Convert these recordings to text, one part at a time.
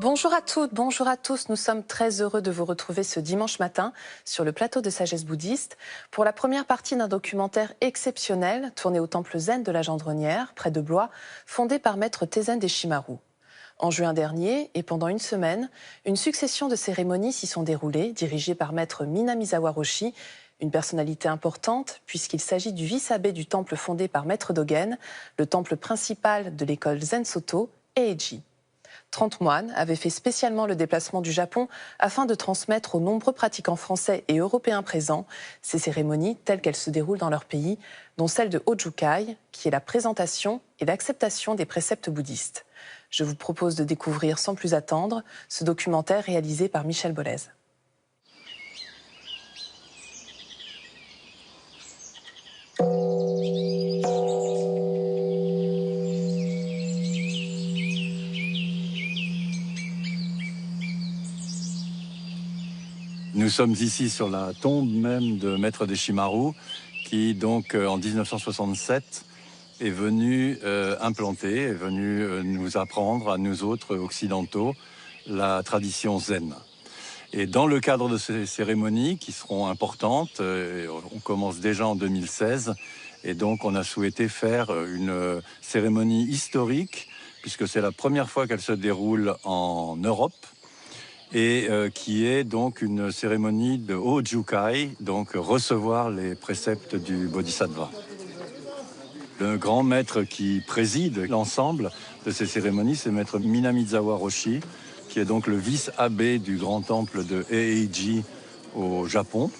Bonjour à toutes, bonjour à tous. Nous sommes très heureux de vous retrouver ce dimanche matin sur le plateau de Sagesse bouddhiste pour la première partie d'un documentaire exceptionnel tourné au temple zen de la Gendronnière, près de Blois, fondé par maître Tezen Deshimaru. En juin dernier, et pendant une semaine, une succession de cérémonies s'y sont déroulées, dirigées par maître Minamizawa Roshi, une personnalité importante puisqu'il s'agit du vice-abbé du temple fondé par maître Dogen, le temple principal de l'école Zen Soto, Eiji. 30 moines avaient fait spécialement le déplacement du Japon afin de transmettre aux nombreux pratiquants français et européens présents ces cérémonies telles qu'elles se déroulent dans leur pays, dont celle de Hojukai, qui est la présentation et l'acceptation des préceptes bouddhistes. Je vous propose de découvrir sans plus attendre ce documentaire réalisé par Michel Bollez. Nous sommes ici sur la tombe même de maître Deshimaru, qui donc en 1967 est venu implanter, est venu nous apprendre à nous autres occidentaux la tradition zen. Et dans le cadre de ces cérémonies qui seront importantes, on commence déjà en 2016, et donc on a souhaité faire une cérémonie historique, puisque c'est la première fois qu'elle se déroule en Europe, et qui est donc une cérémonie de Hojukai, donc recevoir les préceptes du Bodhisattva. Le grand maître qui préside l'ensemble de ces cérémonies, c'est maître Minamizawa Roshi, qui est donc le vice-abbé du grand temple de Eiji au Japon,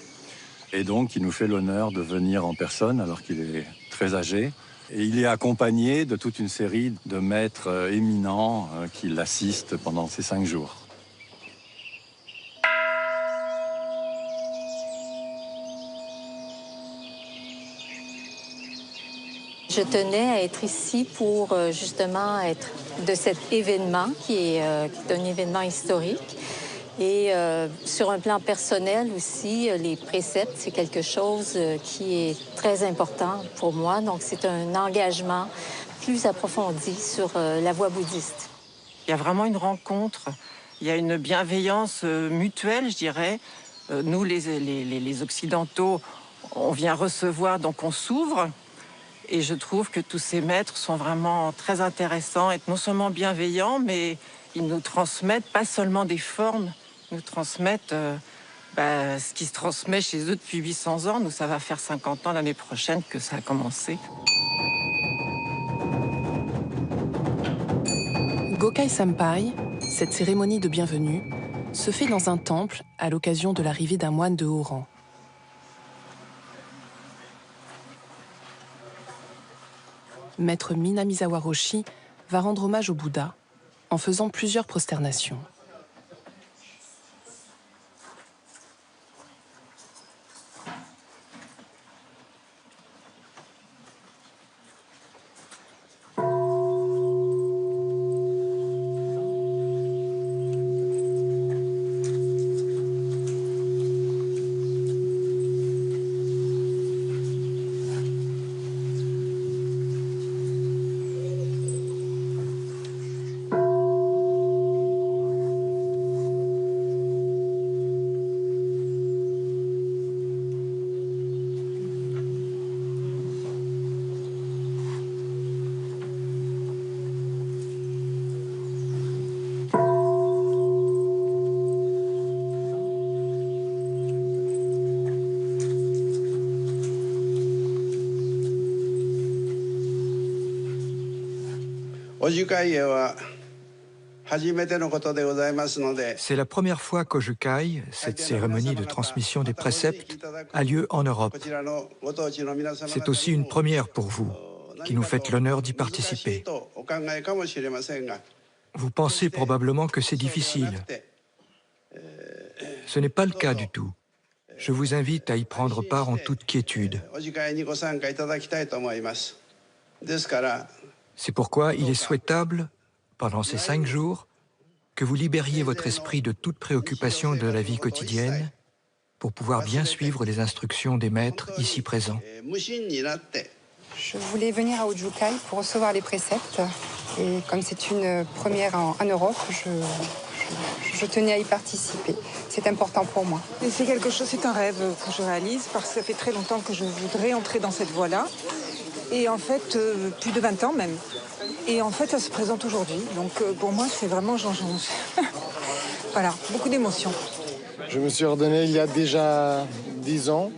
et donc qui nous fait l'honneur de venir en personne alors qu'il est très âgé. Et il est accompagné de toute une série de maîtres éminents qui l'assistent pendant ces 5 jours. Je tenais à être ici pour justement être de cet événement qui est un événement historique. Et sur un plan personnel aussi, les préceptes, c'est quelque chose qui est très important pour moi. Donc c'est un engagement plus approfondi sur la voie bouddhiste. Il y a vraiment une rencontre, il y a une bienveillance mutuelle, je dirais. Nous, les Occidentaux, on vient recevoir, donc on s'ouvre. Et je trouve que tous ces maîtres sont vraiment très intéressants et non seulement bienveillants, mais ils nous transmettent pas seulement des formes, ils nous transmettent ce qui se transmet chez eux depuis 800 ans. Nous, ça va faire 50 ans l'année prochaine que ça a commencé. Gokai Sampai, cette cérémonie de bienvenue, se fait dans un temple à l'occasion de l'arrivée d'un moine de haut rang. Maître Minamizawa Roshi va rendre hommage au Bouddha en faisant plusieurs prosternations. C'est la première fois qu'Hojukai, cette cérémonie de transmission des préceptes, a lieu en Europe. C'est aussi une première pour vous, qui nous faites l'honneur d'y participer. Vous pensez probablement que c'est difficile. Ce n'est pas le cas du tout. Je vous invite à y prendre part en toute quiétude. C'est pourquoi il est souhaitable, pendant ces 5 jours, que vous libériez votre esprit de toute préoccupation de la vie quotidienne pour pouvoir bien suivre les instructions des maîtres ici présents. Je voulais venir à Hojukai pour recevoir les préceptes Et comme c'est une première en Europe, je tenais à y participer. C'est important pour moi. Et c'est quelque chose, c'est un rêve que je réalise parce que ça fait très longtemps que je voudrais entrer dans cette voie-là. Et en fait, plus de 20 ans même. Et en fait, ça se présente aujourd'hui. Donc pour moi, c'est vraiment voilà, beaucoup d'émotions. Je me suis ordonné il y a déjà 10 ans.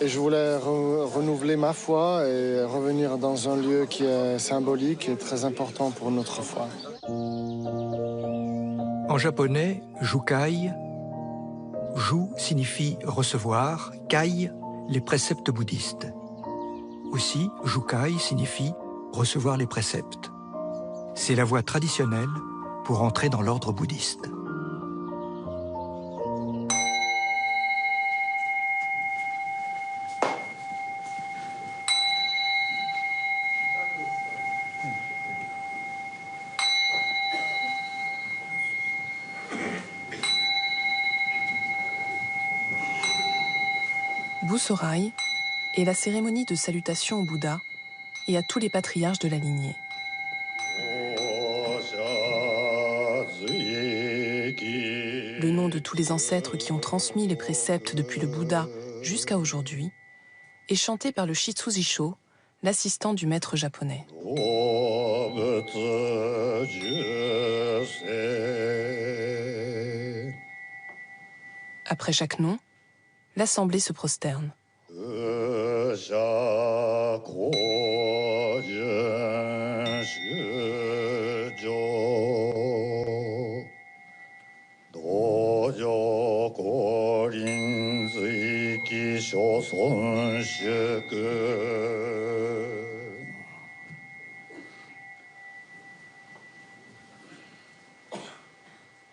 Et je voulais renouveler ma foi et revenir dans un lieu qui est symbolique et très important pour notre foi. En japonais, jukai, ju signifie recevoir, kai, les préceptes bouddhistes. Aussi, jukai signifie recevoir les préceptes. C'est la voie traditionnelle pour entrer dans l'ordre bouddhiste. Busorai est la cérémonie de salutation au Bouddha et à tous les patriarches de la lignée. Le nom de tous les ancêtres qui ont transmis les préceptes depuis le Bouddha jusqu'à aujourd'hui est chanté par le Shitsujisho, l'assistant du maître japonais. Après chaque nom, l'assemblée se prosterne.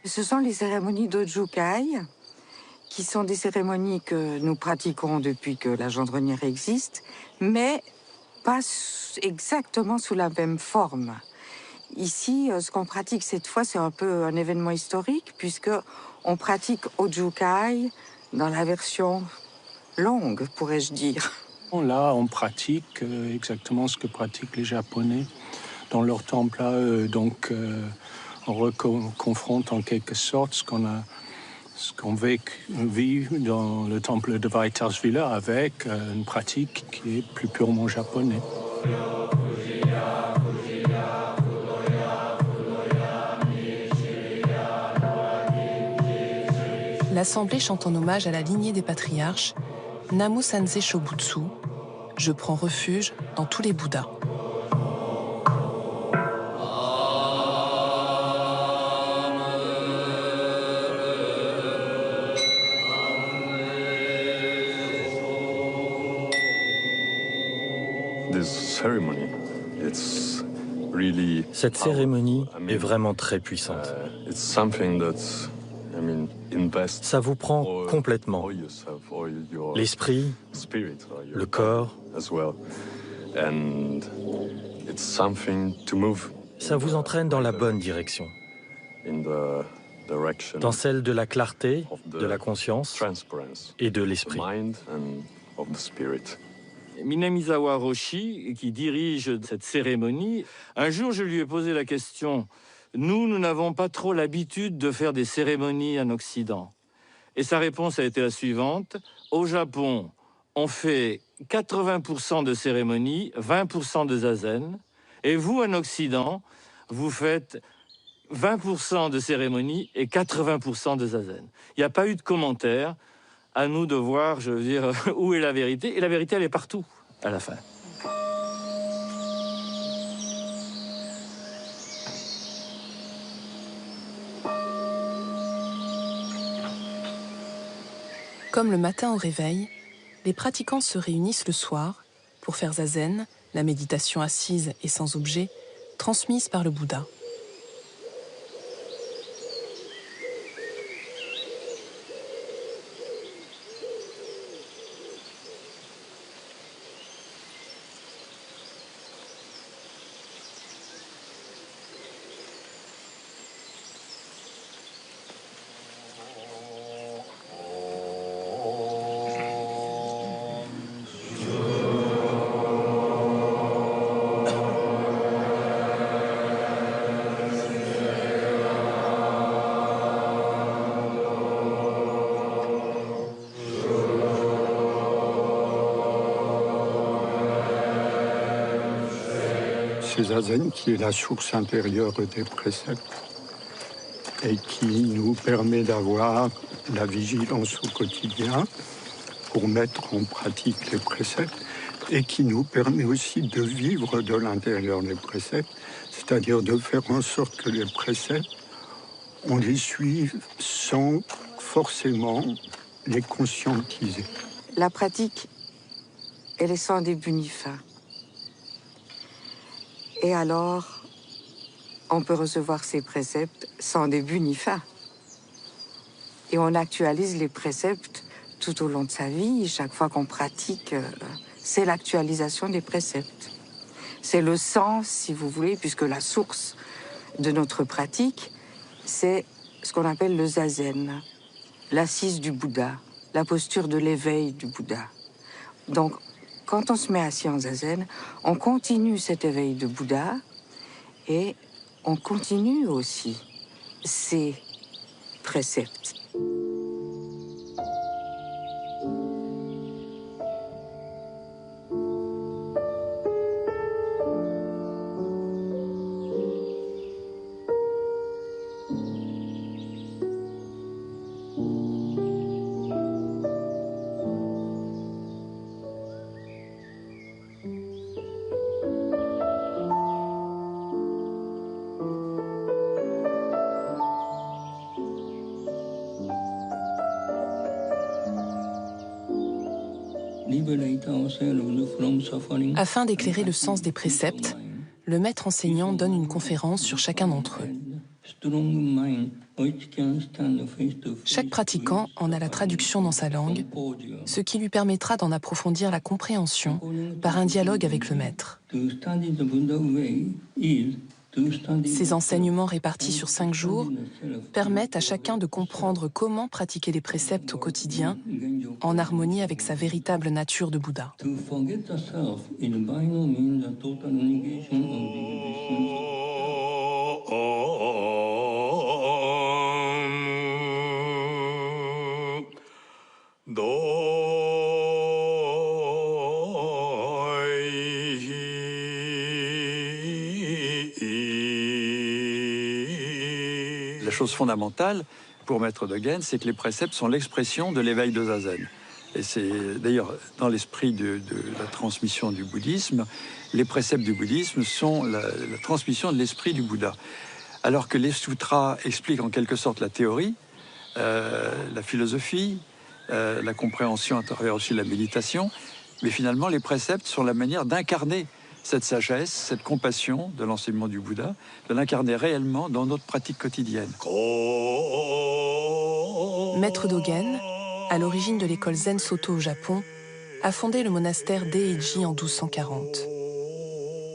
Ce sont les cérémonies d'Ojukai, qui sont des cérémonies que nous pratiquons depuis que la gendronnière existe, mais pas exactement sous la même forme. Ici, ce qu'on pratique cette fois, c'est un peu un événement historique, puisque on pratique Ojukai dans la version longue, pourrais-je dire. Là, on pratique exactement ce que pratiquent les Japonais dans leur temple à eux. Donc, on reconfronte en quelque sorte ce qu'on vit dans le temple de Vaitarshvila avec une pratique qui est plus purement japonaise. L'assemblée chante en hommage à la lignée des patriarches Namu Sanzei Shobutsu, je prends refuge dans tous les Bouddhas. Cette cérémonie est vraiment très puissante. Ça vous prend complètement. L'esprit, le corps. Ça vous entraîne dans la bonne direction. Dans celle de la clarté, de la conscience et de l'esprit. Minamizawa Roshi, qui dirige cette cérémonie, un jour je lui ai posé la question « Nous n'avons pas trop l'habitude de faire des cérémonies en Occident. » Et sa réponse a été la suivante. Au Japon, on fait 80% de cérémonies, 20% de zazen. Et vous, en Occident, vous faites 20% de cérémonies et 80% de zazen. Il n'y a pas eu de commentaire. À nous de voir, je veux dire, où est la vérité. Et la vérité, elle est partout, à la fin. Comme le matin au réveil, les pratiquants se réunissent le soir pour faire zazen, la méditation assise et sans objet, transmise par le Bouddha. chez Zazen, qui est la source intérieure des préceptes et qui nous permet d'avoir la vigilance au quotidien pour mettre en pratique les préceptes et qui nous permet aussi de vivre de l'intérieur des préceptes, c'est-à-dire de faire en sorte que les préceptes, on les suive sans forcément les conscientiser. La pratique, elle est sans début ni fin. Et alors, on peut recevoir ces préceptes sans début ni fin. Et on actualise les préceptes tout au long de sa vie. Chaque fois qu'on pratique, c'est l'actualisation des préceptes. C'est le sens, si vous voulez, puisque la source de notre pratique, c'est ce qu'on appelle le zazen, l'assise du Bouddha, la posture de l'éveil du Bouddha. Donc, quand on se met assis en zazen, on continue cet éveil de Bouddha et on continue aussi ces préceptes. Afin d'éclairer le sens des préceptes, le maître enseignant donne une conférence sur chacun d'entre eux. Chaque pratiquant en a la traduction dans sa langue, ce qui lui permettra d'en approfondir la compréhension par un dialogue avec le maître. Ces enseignements répartis sur 5 jours permettent à chacun de comprendre comment pratiquer les préceptes au quotidien en harmonie avec sa véritable nature de Bouddha. La chose fondamentale pour Maître Dogen, c'est que les préceptes sont l'expression de l'éveil de Zazen. Et c'est d'ailleurs dans l'esprit de la transmission du bouddhisme, les préceptes du bouddhisme sont la transmission de l'esprit du Bouddha. Alors que les sutras expliquent en quelque sorte la théorie, la philosophie, la compréhension à travers aussi la méditation, mais finalement les préceptes sont la manière d'incarner cette sagesse, cette compassion de l'enseignement du Bouddha, de l'incarner réellement dans notre pratique quotidienne. Maître Dogen, à l'origine de l'école Zen Soto au Japon, a fondé le monastère Deiji en 1240.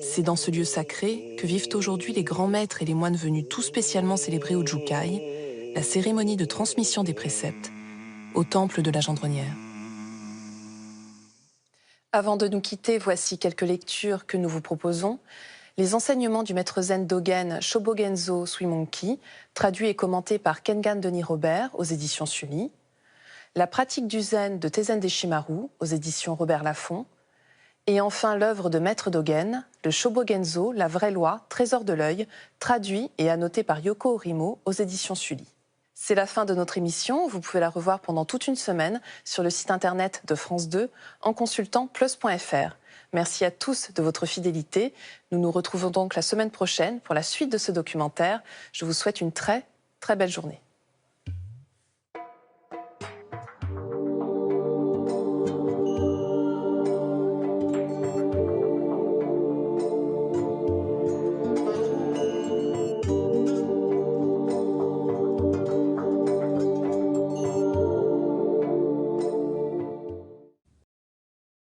C'est dans ce lieu sacré que vivent aujourd'hui les grands maîtres et les moines venus tout spécialement célébrer au Jukai, la cérémonie de transmission des préceptes, au temple de la Gendronnière. Avant de nous quitter, voici quelques lectures que nous vous proposons. Les enseignements du maître zen Dogen Shobogenzo Suimonki, traduit et commenté par Kengan Denis Robert aux éditions Sully. La pratique du zen de Tezen Deshimaru aux éditions Robert Laffont. Et enfin l'œuvre de maître Dogen, le Shobogenzo, la vraie loi, trésor de l'œil, traduit et annoté par Yoko Orimo aux éditions Sully. C'est la fin de notre émission. Vous pouvez la revoir pendant toute une semaine sur le site internet de France 2 en consultant plus.fr. Merci à tous de votre fidélité. Nous nous retrouvons donc la semaine prochaine pour la suite de ce documentaire. Je vous souhaite une très, très belle journée.